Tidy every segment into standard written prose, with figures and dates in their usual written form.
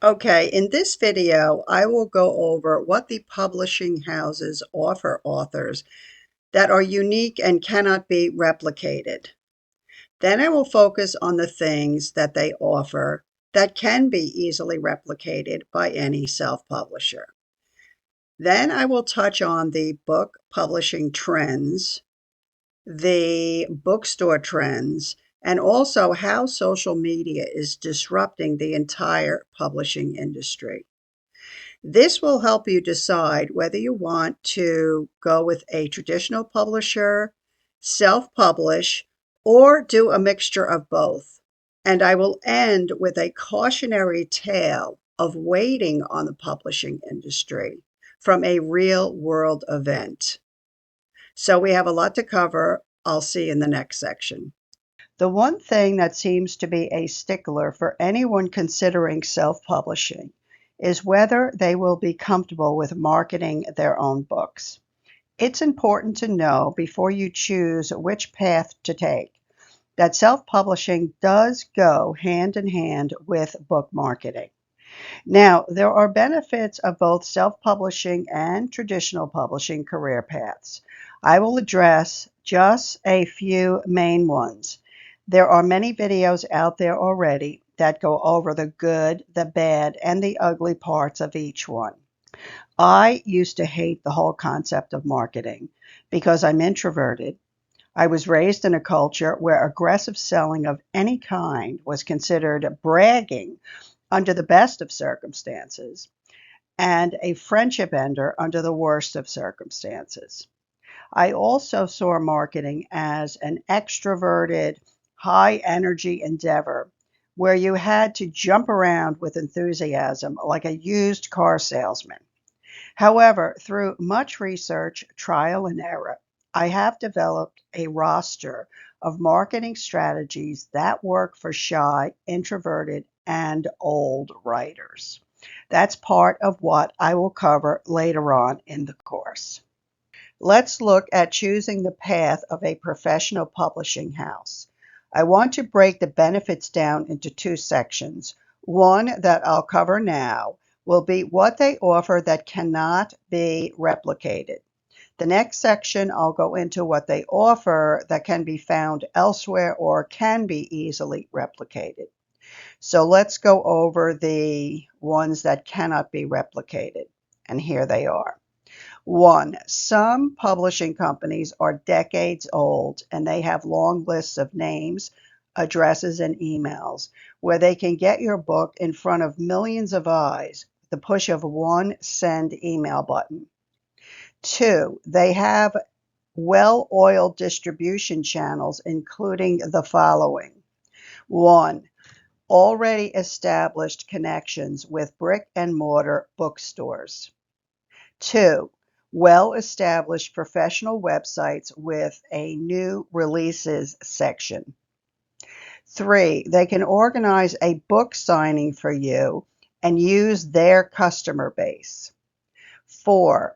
Okay, in this video, I will go over what the publishing houses offer authors that are unique and cannot be replicated. Then I will focus on the things that they offer that can be easily replicated by any self-publisher. Then I will touch on the book publishing trends, the bookstore trends, and also how social media is disrupting the entire publishing industry. This will help you decide whether you want to go with a traditional publisher, self-publish, or do a mixture of both. And I will end with a cautionary tale of waiting on the publishing industry from a real-world event. So we have a lot to cover. I'll see you in the next section. The one thing that seems to be a stickler for anyone considering self-publishing is whether they will be comfortable with marketing their own books. It's important to know before you choose which path to take that self-publishing does go hand in hand with book marketing. Now, there are benefits of both self-publishing and traditional publishing career paths. I will address just a few main ones. There are many videos out there already that go over the good, the bad, and the ugly parts of each one. I used to hate the whole concept of marketing because I'm introverted. I was raised in a culture where aggressive selling of any kind was considered bragging under the best of circumstances and a friendship ender under the worst of circumstances. I also saw marketing as an extroverted, high energy endeavor where you had to jump around with enthusiasm like a used car salesman. However, through much research, trial, and error, I have developed a roster of marketing strategies that work for shy, introverted, and old writers. That's part of what I will cover later on in the course. Let's look at choosing the path of a professional publishing house. I want to break the benefits down into two sections. One that I'll cover now will be what they offer that cannot be replicated. The next section, I'll go into what they offer that can be found elsewhere or can be easily replicated. So let's go over the ones that cannot be replicated. And here they are. One, some publishing companies are decades old and they have long lists of names, addresses, and emails where they can get your book in front of millions of eyes with the push of one send email button. Two, they have well-oiled distribution channels, including the following. One, already established connections with brick and mortar bookstores. Two, well-established professional websites with a new releases section. Three, they can organize a book signing for you and use their customer base. Four,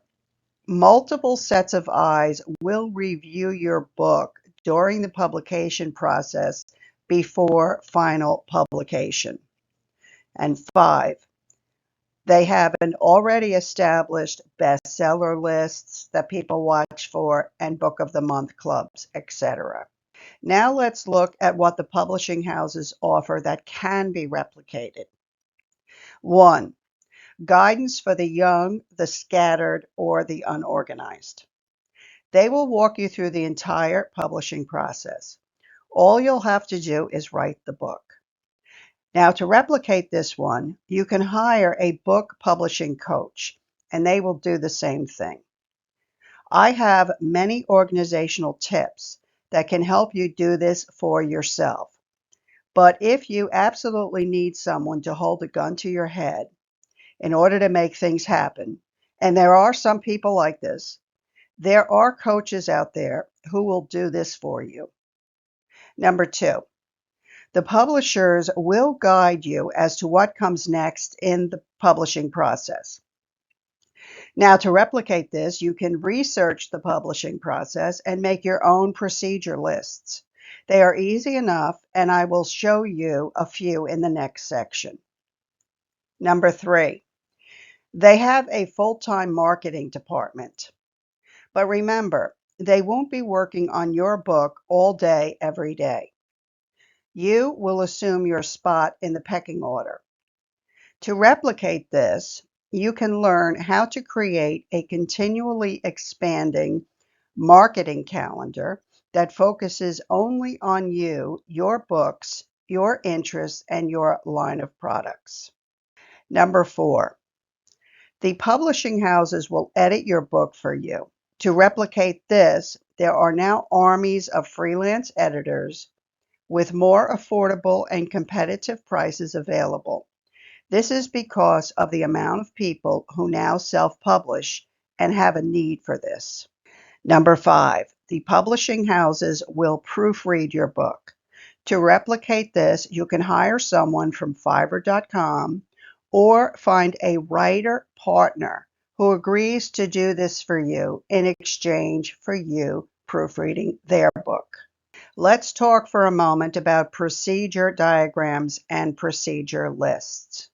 multiple sets of eyes will review your book during the publication process before final publication. And five, they have an already established bestseller lists that people watch for and book of the month clubs, etc. Now let's look at what the publishing houses offer that can be replicated. One, guidance for the young, the scattered, or the unorganized. They will walk you through the entire publishing process. All you'll have to do is write the book. Now, to replicate this one, you can hire a book publishing coach, and they will do the same thing. I have many organizational tips that can help you do this for yourself. But if you absolutely need someone to hold a gun to your head in order to make things happen, and there are some people like this, there are coaches out there who will do this for you. Number two, the publishers will guide you as to what comes next in the publishing process. Now, to replicate this, you can research the publishing process and make your own procedure lists. They are easy enough, and I will show you a few in the next section. Number 3, they have a full-time marketing department. But remember, they won't be working on your book all day, every day. You will assume your spot in the pecking order. To replicate this, you can learn how to create a continually expanding marketing calendar that focuses only on you, your books, your interests, and your line of products. Number 4, the publishing houses will edit your book for you. To replicate this, there are now armies of freelance editors with more affordable and competitive prices available. This is because of the amount of people who now self-publish and have a need for this. Number 5, the publishing houses will proofread your book. To replicate this, you can hire someone from Fiverr.com or find a writer partner who agrees to do this for you in exchange for you proofreading their book. Let's talk for a moment about procedure diagrams and procedure lists.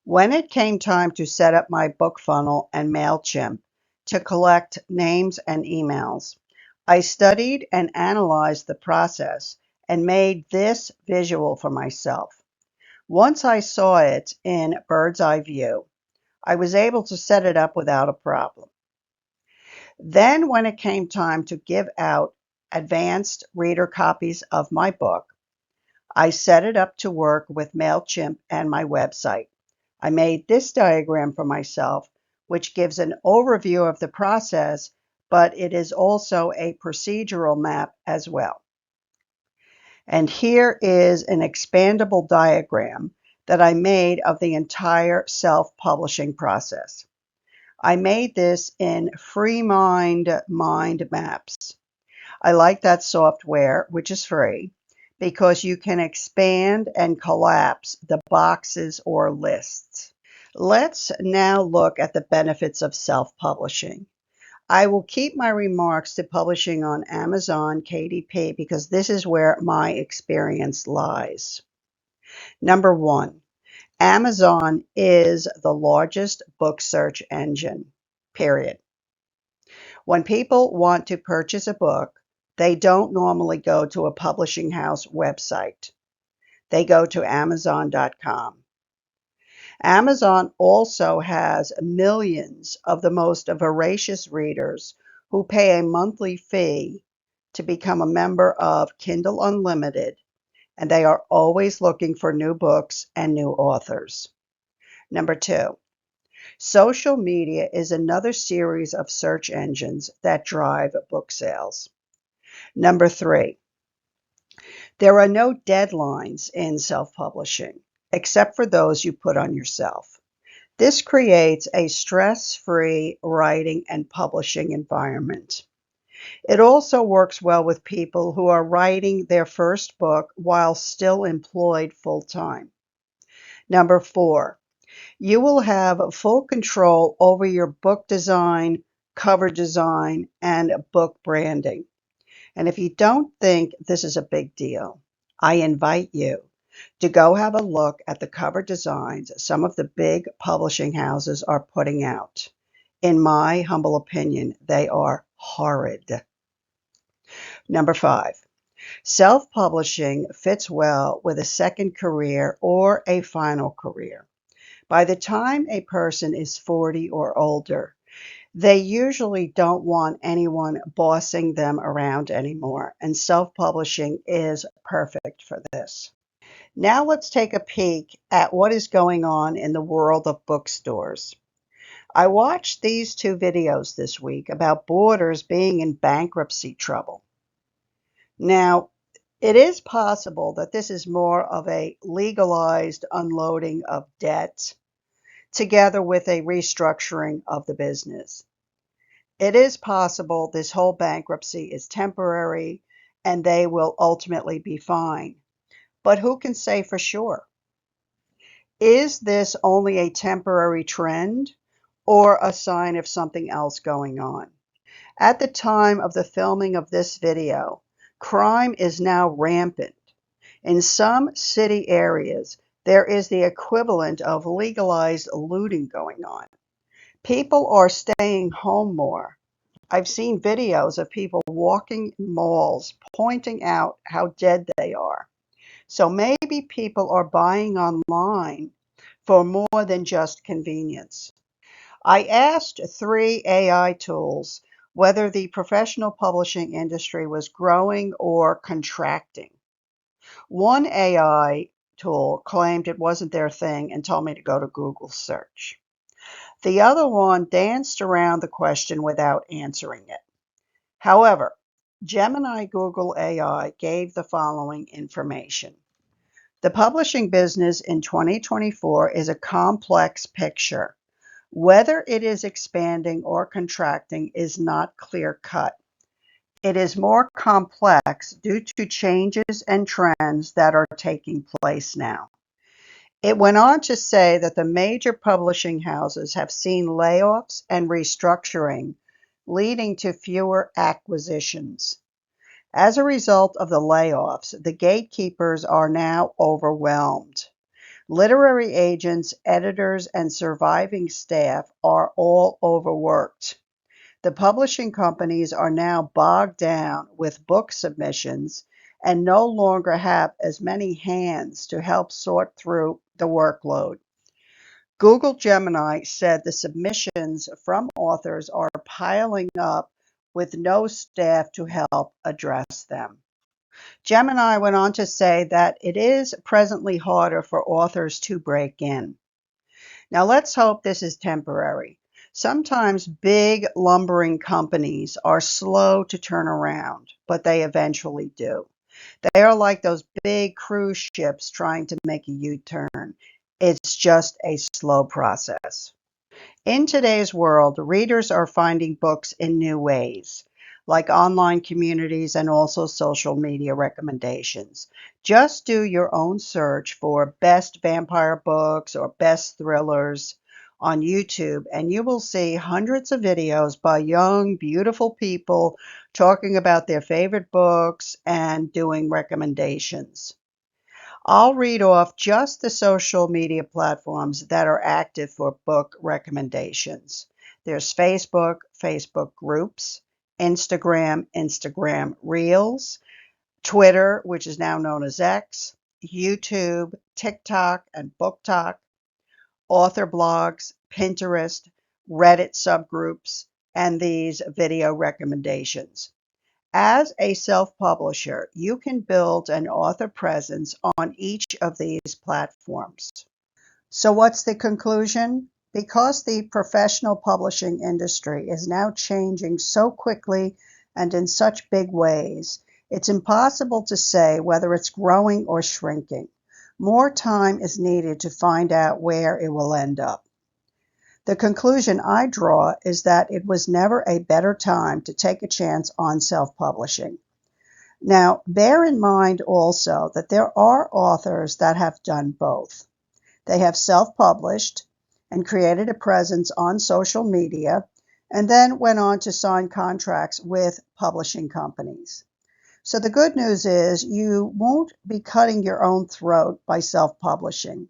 When it came time to set up my book funnel and MailChimp to collect names and emails, I studied and analyzed the process and made this visual for myself. Once I saw it in bird's eye view, I was able to set it up without a problem. Then when it came time to give out advanced reader copies of my book, I set it up to work with MailChimp and my website. I made this diagram for myself, which gives an overview of the process, but it is also a procedural map as well. And here is an expandable diagram that I made of the entire self-publishing process. I made this in FreeMind Mind Maps. I like that software, which is free, because you can expand and collapse the boxes or lists. Let's now look at the benefits of self-publishing. I will keep my remarks to publishing on Amazon KDP because this is where my experience lies. Number 1, Amazon is the largest book search engine, period. When people want to purchase a book, they don't normally go to a publishing house website. They go to Amazon.com. Amazon also has millions of the most voracious readers who pay a monthly fee to become a member of Kindle Unlimited, and they are always looking for new books and new authors. Number 2, social media is another series of search engines that drive book sales. Number 3, there are no deadlines in self-publishing, except for those you put on yourself. This creates a stress-free writing and publishing environment. It also works well with people who are writing their first book while still employed full-time. Number 4, you will have full control over your book design, cover design, and book branding. And if you don't think this is a big deal, I invite you to go have a look at the cover designs some of the big publishing houses are putting out. In my humble opinion, they are horrid. Number 5, self-publishing fits well with a second career or a final career. By the time a person is 40 or older, they usually don't want anyone bossing them around anymore, and self-publishing is perfect for this. Now let's take a peek at what is going on in the world of bookstores. I watched these 2 videos this week about Borders being in bankruptcy trouble. Now, it is possible that this is more of a legalized unloading of debt together with a restructuring of the business. It is possible this whole bankruptcy is temporary and they will ultimately be fine. But who can say for sure? Is this only a temporary trend or a sign of something else going on? At the time of the filming of this video, crime is now rampant. In some city areas, there is the equivalent of legalized looting going on. People are staying home more. I've seen videos of people walking in malls pointing out how dead they are. So maybe people are buying online for more than just convenience. I asked 3 AI tools whether the professional publishing industry was growing or contracting. One AI tool claimed it wasn't their thing and told me to go to Google search. The other one danced around the question without answering it. However, Gemini Google AI gave the following information. The publishing business in 2024 is a complex picture. Whether it is expanding or contracting is not clear-cut. It is more complex due to changes and trends that are taking place now. It went on to say that the major publishing houses have seen layoffs and restructuring, leading to fewer acquisitions. As a result of the layoffs, the gatekeepers are now overwhelmed. Literary agents, editors, and surviving staff are all overworked. The publishing companies are now bogged down with book submissions and no longer have as many hands to help sort through the workload. Google Gemini said the submissions from authors are piling up with no staff to help address them. Gemini went on to say that it is presently harder for authors to break in. Now let's hope this is temporary. Sometimes big lumbering companies are slow to turn around, but they eventually do. They are like those big cruise ships trying to make a U-turn. It's just a slow process. In today's world, readers are finding books in new ways, like online communities and also social media recommendations. Just do your own search for best vampire books or best thrillers on YouTube, and you will see hundreds of videos by young, beautiful people talking about their favorite books and doing recommendations. I'll read off just the social media platforms that are active for book recommendations. There's Facebook, Facebook groups, Instagram, Instagram Reels, Twitter, which is now known as X, YouTube, TikTok, and BookTok, author blogs, Pinterest, Reddit subgroups, and these video recommendations. As a self-publisher, you can build an author presence on each of these platforms. So what's the conclusion? Because the professional publishing industry is now changing so quickly and in such big ways, it's impossible to say whether it's growing or shrinking. More time is needed to find out where it will end up. The conclusion I draw is that it was never a better time to take a chance on self-publishing. Now, bear in mind also that there are authors that have done both. They have self-published and created a presence on social media and then went on to sign contracts with publishing companies. So the good news is you won't be cutting your own throat by self-publishing.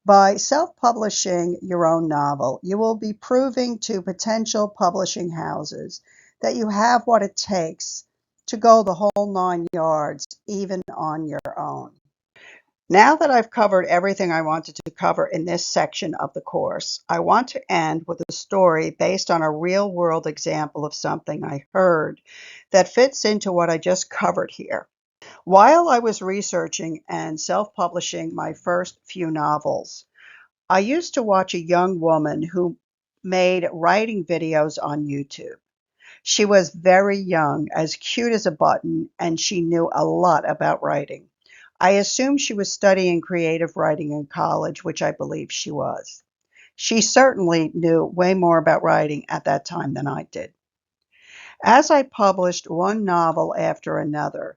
By self-publishing your own novel, you will be proving to potential publishing houses that you have what it takes to go the whole 9 yards, even on your own. Now that I've covered everything I wanted to cover in this section of the course, I want to end with a story based on a real-world example of something I heard that fits into what I just covered here. While I was researching and self-publishing my first few novels, I used to watch a young woman who made writing videos on YouTube. She was very young, as cute as a button, and she knew a lot about writing. I assume she was studying creative writing in college, which I believe she was. She certainly knew way more about writing at that time than I did. As I published one novel after another,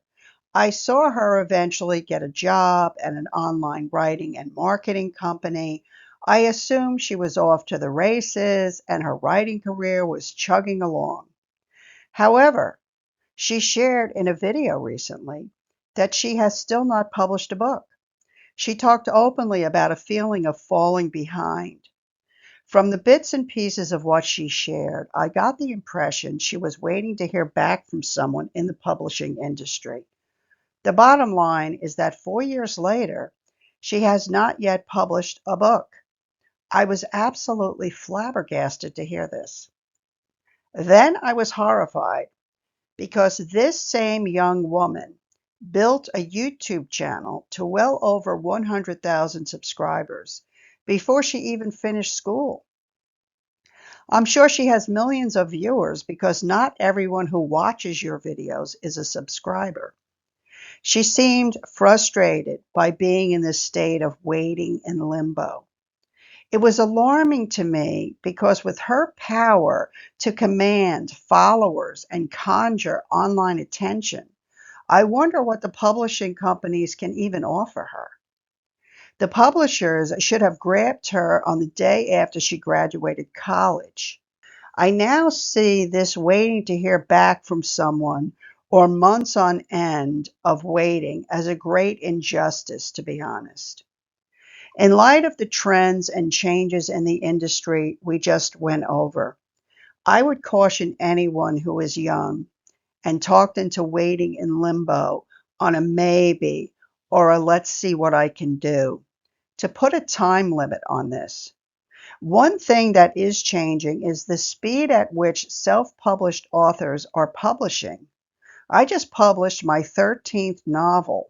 I saw her eventually get a job at an online writing and marketing company. I assumed she was off to the races and her writing career was chugging along. However, she shared in a video recently that she has still not published a book. She talked openly about a feeling of falling behind. From the bits and pieces of what she shared, I got the impression she was waiting to hear back from someone in the publishing industry. The bottom line is that 4 years later, she has not yet published a book. I was absolutely flabbergasted to hear this. Then I was horrified because this same young woman built a YouTube channel to well over 100,000 subscribers before she even finished school. I'm sure she has millions of viewers because not everyone who watches your videos is a subscriber. She seemed frustrated by being in this state of waiting in limbo. It was alarming to me because with her power to command followers and conjure online attention, I wonder what the publishing companies can even offer her. The publishers should have grabbed her on the day after she graduated college. I now see this waiting to hear back from someone or months on end of waiting as a great injustice, to be honest. In light of the trends and changes in the industry we just went over, I would caution anyone who is young and talked into waiting in limbo on a maybe or a let's see what I can do to put a time limit on this. One thing that is changing is the speed at which self-published authors are publishing. I just published my 13th novel,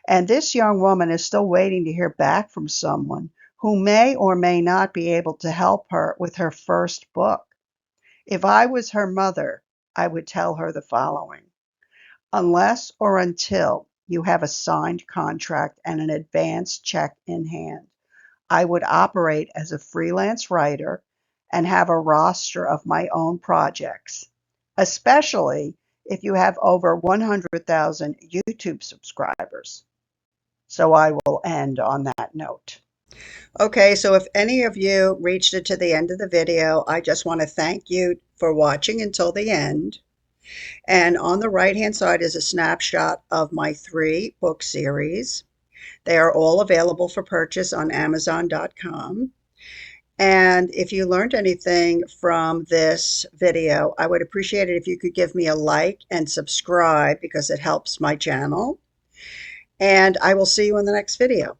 and this young woman is still waiting to hear back from someone who may or may not be able to help her with her first book. If I was her mother, I would tell her the following: unless or until you have a signed contract and an advance check in hand, I would operate as a freelance writer and have a roster of my own projects, especially if you have over 100,000 YouTube subscribers. So I will end on that note. Okay, so if any of you reached it to the end of the video, I just want to thank you for watching until the end. And on the right-hand side is a snapshot of my 3 book series. They are all available for purchase on Amazon.com. And if you learned anything from this video, I would appreciate it if you could give me a like and subscribe because it helps my channel. And I will see you in the next video.